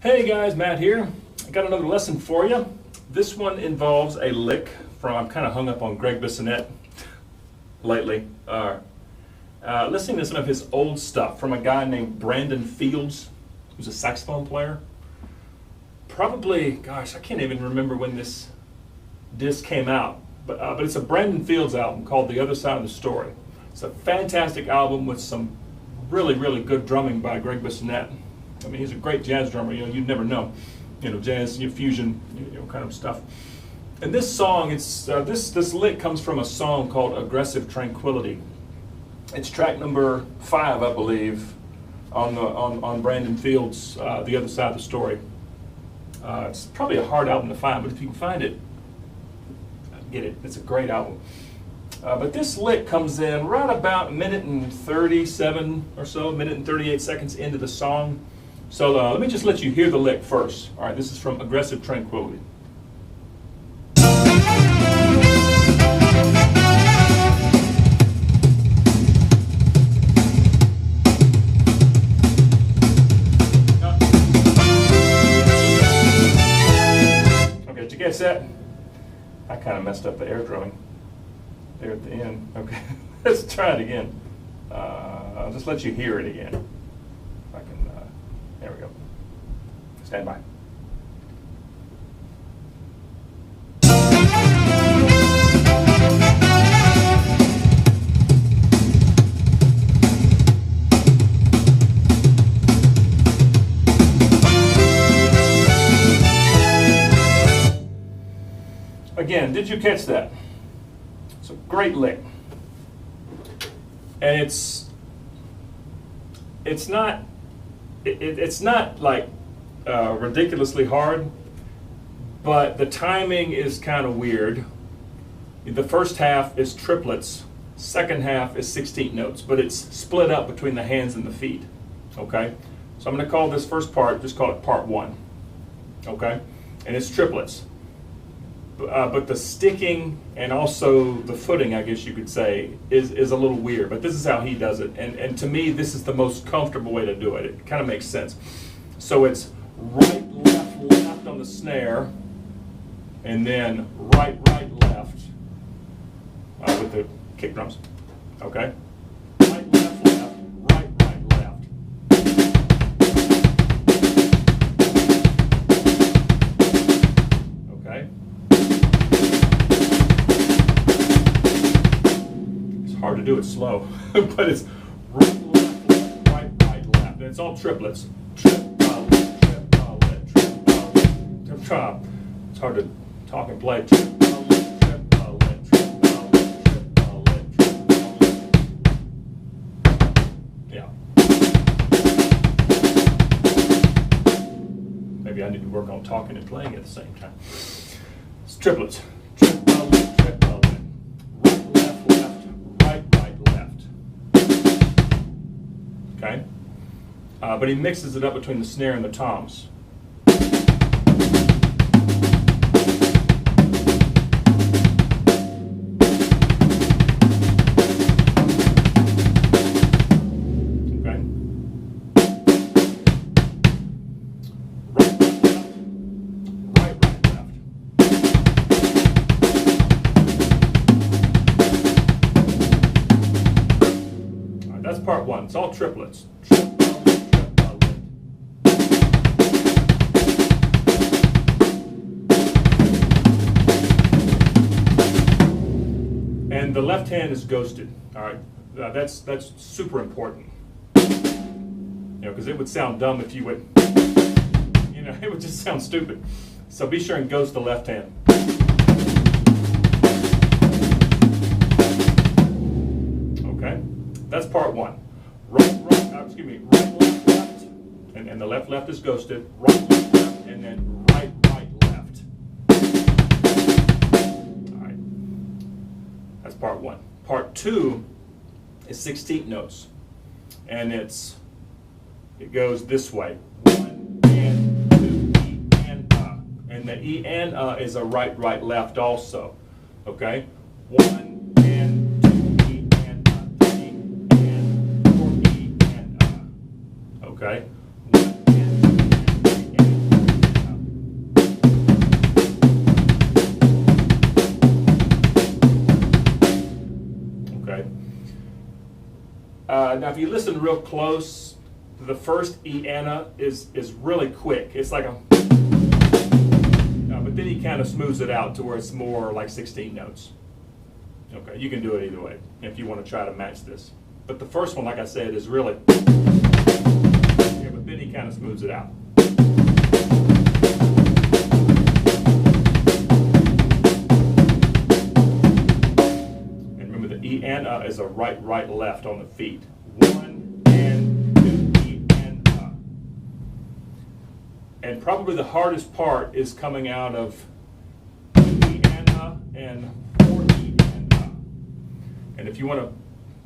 Hey guys, Matt here. I got another lesson for you. This one involves a lick from, I'm kind of hung up on Greg Bissonette lately. Listening to some of his old stuff from a guy named Brandon Fields, who's a saxophone player. Probably, gosh, I can't even remember when this disc came out, but it's a Brandon Fields album called The Other Side of the Story. It's a fantastic album with some really, really good drumming by Greg Bissonette. I mean, he's a great jazz drummer. You'd never know, jazz, fusion, kind of stuff. And this song, it's this lick comes from a song called "Aggressive Tranquility." It's track number 5, I believe, on Brandon Fields' "The Other Side of the Story." It's probably a hard album to find, but if you can find it, get it. It's a great album. But this lick comes in right about a minute and 37 or so, a minute and 38 seconds into the song. So let me just let you hear the lick first. All right, this is from Aggressive Tranquility. Okay, did you catch that? I kind of messed up the air drumming there at the end. Okay, let's try it again. I'll just let you hear it again. If I can, there we go. Stand by. Again, did you catch that? It's a great lick. And it's not like ridiculously hard, but the timing is kind of weird. The first half is triplets, second half is 16th notes, but it's split up between the hands and the feet. Okay, so I'm going to call this first part, just call it part 1. Okay, and it's triplets. But the sticking and also the footing, I guess you could say, is a little weird. But this is how he does it. And to me, this is the most comfortable way to do it. It kind of makes sense. So it's right, left, left on the snare, and then right, right, left with the kick drums. Okay? Right, left, left, right, right, left. Okay? Hard to do it slow, but it's right, left, left, right, right, left. And it's all triplets. Trip-a-lit, trip-a-lit, trip-a-lit, trip-a-lit. It's hard to talk and play. Trip-a-lit, trip-a-lit, trip-a-lit, trip-a-lit, trip-a-lit. Yeah. Maybe I need to work on talking and playing at the same time. It's triplets. Trip-a-lit, trip-a-lit. Right, left, left. Right, right, left. Okay? But he mixes it up between the snare and the toms. Okay? Right, left, left. Right, right, left. That's part 1. It's all triplets. Trip-a-lit, trip-a-lit. And the left hand is ghosted. All right, that's super important. Because it would sound dumb if you would, it would just sound stupid. So be sure and ghost the left hand. Okay. That's part 1. Right, left, left. And the left, left is ghosted. Right, left, left. And then right, right, left. All right. That's part 1. Part 2 is 16th notes. And it goes this way. 1 and 2, E and And the E and is a right, right, left also. Okay? 1 and 2, E and 3 and 4, E and Okay? 1 and 2 and 3 and if you listen real close, the first E-ana is really quick. It's like a, but then he kind of smooths it out to where it's more like 16 notes. Okay, you can do it either way if you want to try to match this. But the first one, like I said, is really, yeah, but then he kind of smooths it out. And remember, the E and is a right, right, left on the feet. 1 and 2, E and And probably the hardest part is coming out of E and 4 E and And if you want to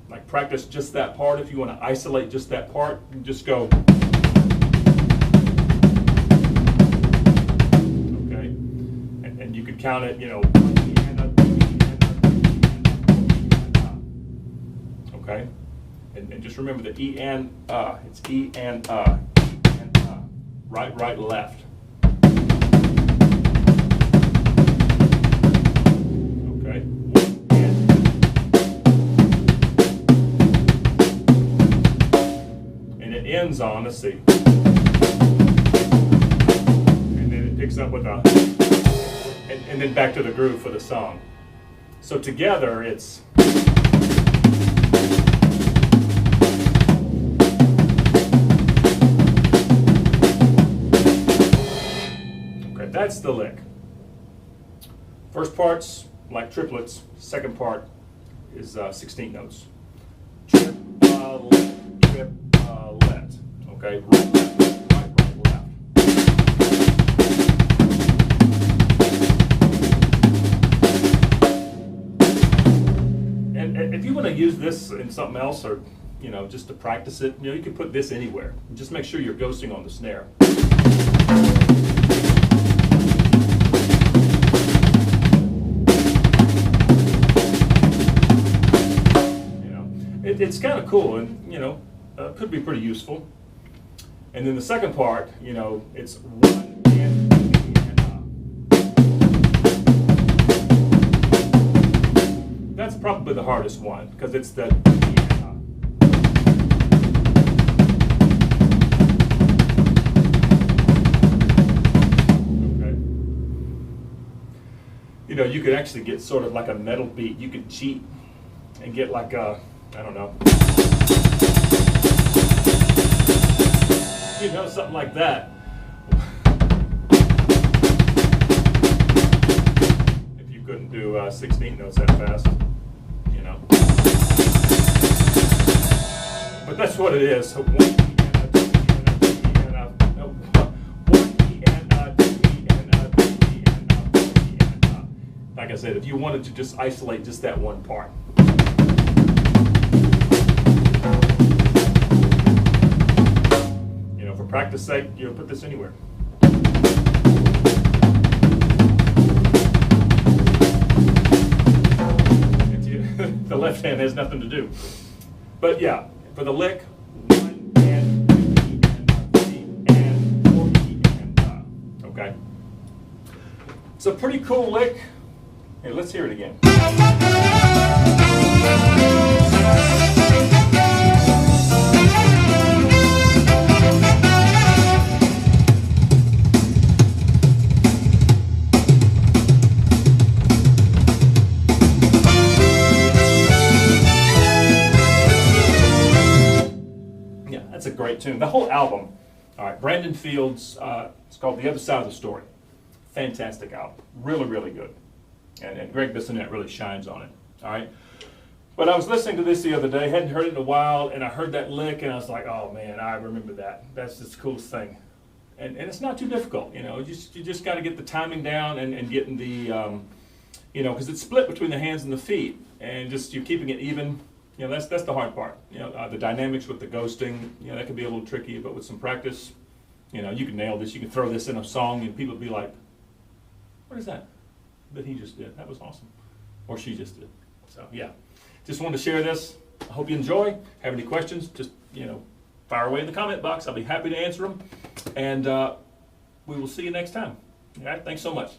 like practice just that part, if you want to isolate just that part, you just go. Okay, and you could count it, you know, 1 E and 2 E and 3 E and okay, and just remember the E and it's E and right, right, left. Okay, 1 and 2. And it ends on, let's see. And then it picks up with a, and then back to the groove for the song. So together it's, that's the lick. First part's like triplets. Second part is 16 notes. Triplet, triplet. Okay, right, left, right, right, left. And if you want to use this in something else, or you know, just to practice it, you know, you can put this anywhere. Just make sure you're ghosting on the snare. It's kind of cool, and you know, could be pretty useful. And then the second part, you know, it's 1 and 2 and That's probably the hardest one because it's the okay. You know, you could actually get sort of like a metal beat. You could cheat and get like a, I don't know. You know, something like that. If you couldn't do 16 notes that fast, you know. But that's what it is. So 1 E and 2 E and 3 E and 1 E and 2 E and 3 E and 4 E and like I said, if you wanted to just isolate just that one part. For practice sake, you know, put this anywhere. The left hand has nothing to do. But yeah, for the lick, 1 and 2 E and 3 and 4 E and okay. It's a pretty cool lick. Hey, let's hear it again. That's a great tune. The whole album. All right, Brandon Fields. It's called The Other Side of the Story. Fantastic album. Really, really good. And Greg Bissonette really shines on it. All right. But I was listening to this the other day. Hadn't heard it in a while, and I heard that lick, and I was like, oh man, I remember that. That's just the coolest thing. And it's not too difficult. You know, you just got to get the timing down and getting the, you know, because it's split between the hands and the feet, and just you're keeping it even. You know, that's the hard part. You know, the dynamics with the ghosting, you know, that can be a little tricky, but with some practice, you know, you can nail this. You can throw this in a song and people will be like, what is that he just did? That was awesome. Or she just did. So, yeah. Just wanted to share this. I hope you enjoy. Have any questions, just, you know, fire away in the comment box. I'll be happy to answer them. And we will see you next time. All right, thanks so much.